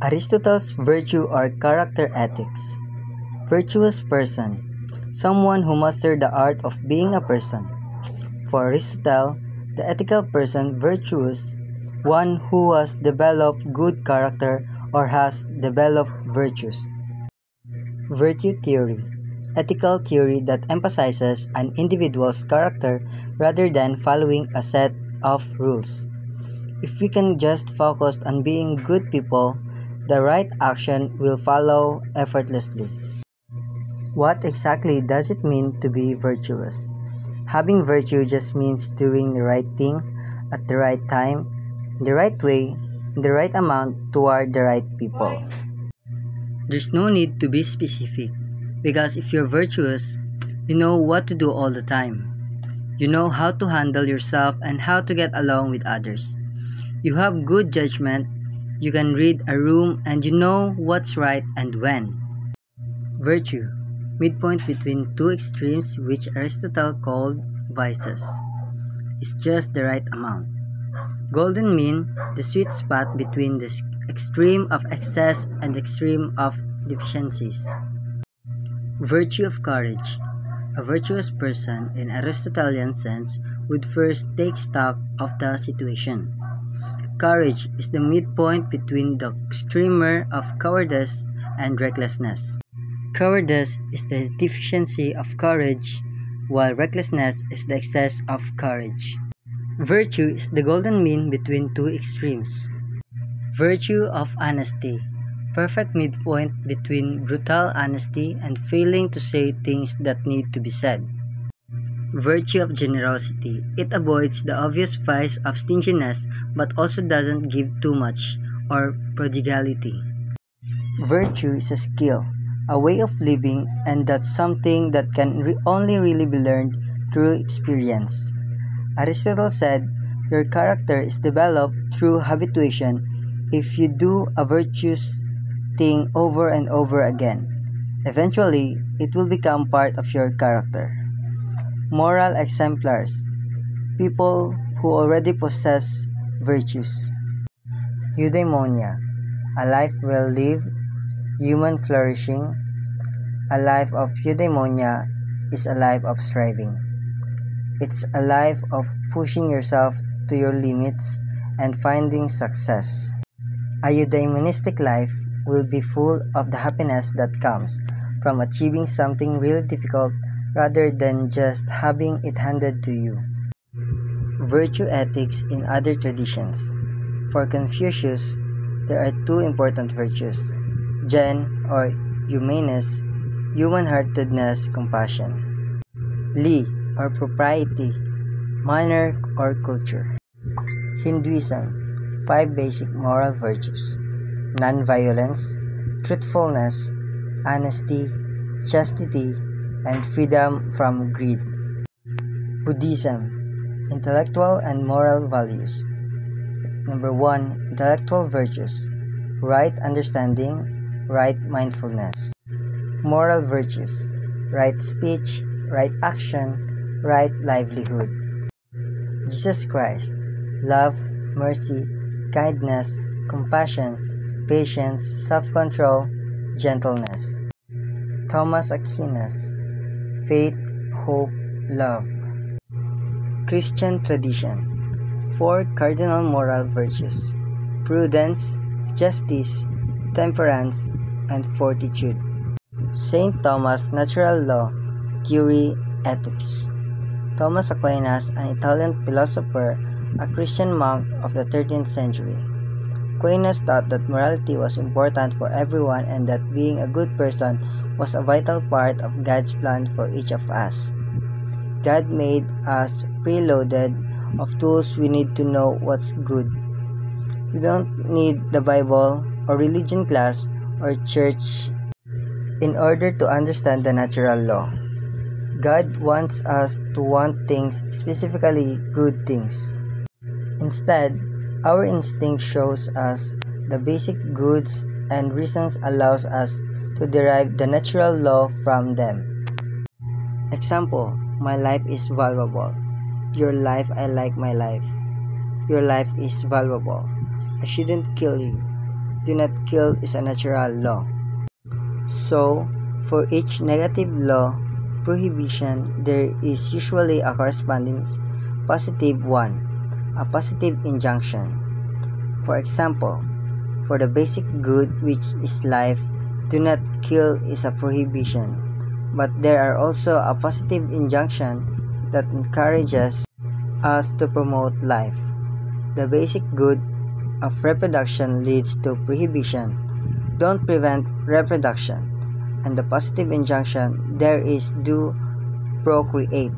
Aristotle's virtue or character ethics. Virtuous person, someone who mastered the art of being a person. For Aristotle, the ethical person virtuous, one who has developed good character or has developed virtues. Virtue theory, ethical theory that emphasizes an individual's character rather than following a set of rules. If we can just focus on being good people, the right action will follow effortlessly. What exactly does it mean to be virtuous? Having virtue just means doing the right thing at the right time, in the right way, in the right amount toward the right people. There's no need to be specific, because if you're virtuous, you know what to do all the time. You know how to handle yourself and how to get along with others. You have good judgment, you can read a room, and you know what's right and when. Virtue, midpoint between two extremes which Aristotle called vices, is just the right amount. Golden mean, the sweet spot between the extreme of excess and extreme of deficiencies. Virtue of courage. A virtuous person in Aristotelian sense would first take stock of the situation. Courage is the midpoint between the extremer of cowardice and recklessness. Cowardice is the deficiency of courage, while recklessness is the excess of courage. Virtue is the golden mean between two extremes. Virtue of honesty, perfect midpoint between brutal honesty and failing to say things that need to be said. Virtue of generosity, it avoids the obvious vice of stinginess but also doesn't give too much, or prodigality. Virtue is a skill, a way of living, and that's something that can only really be learned through experience. Aristotle said, your character is developed through habituation. If you do a virtuous thing over and over again, eventually it will become part of your character. Moral exemplars, people who already possess virtues. Eudaimonia, a life well lived, human flourishing. A life of eudaimonia is a life of striving. It's a life of pushing yourself to your limits and finding success. A eudaimonistic life will be full of the happiness that comes from achieving something really difficult rather than just having it handed to you. Virtue ethics in other traditions. For Confucius, there are two important virtues, gen or humaneness, human-heartedness, compassion. Li or propriety, manner or culture. Hinduism, 5 basic moral virtues: non-violence, truthfulness, honesty, chastity, and freedom from greed. Buddhism, intellectual and moral values. Number 1, intellectual virtues: right understanding, right mindfulness. Moral virtues: right speech, right action, right livelihood. Jesus Christ, love, mercy, kindness, compassion, patience, self-control, gentleness. Thomas Aquinas, faith, hope, love. Christian tradition, 4 cardinal moral virtues: prudence, justice, temperance, and fortitude. Saint Thomas, natural law, theory, ethics. Thomas Aquinas, an Italian philosopher, a Christian monk of the 13th century. Aquinas taught that morality was important for everyone and that being a good person was a vital part of God's plan for each of us. God made us preloaded of tools we need to know what's good. We don't need the Bible or religion class or church in order to understand the natural law. God wants us to want things, specifically good things. Instead, our instinct shows us the basic goods and reasons allows us to derive the natural law from them. Example, my life is valuable. Your life, I like my life. Your life is valuable. I shouldn't kill you. do not kill is a natural law. So, for each negative law prohibition, there is usually a corresponding positive one, a positive injunction. For example, for the basic good which is life, do not kill is a prohibition, but there are also a positive injunction that encourages us to promote life. The basic good of reproduction leads to prohibition. Don't prevent reproduction. And the positive injunction there is do procreate.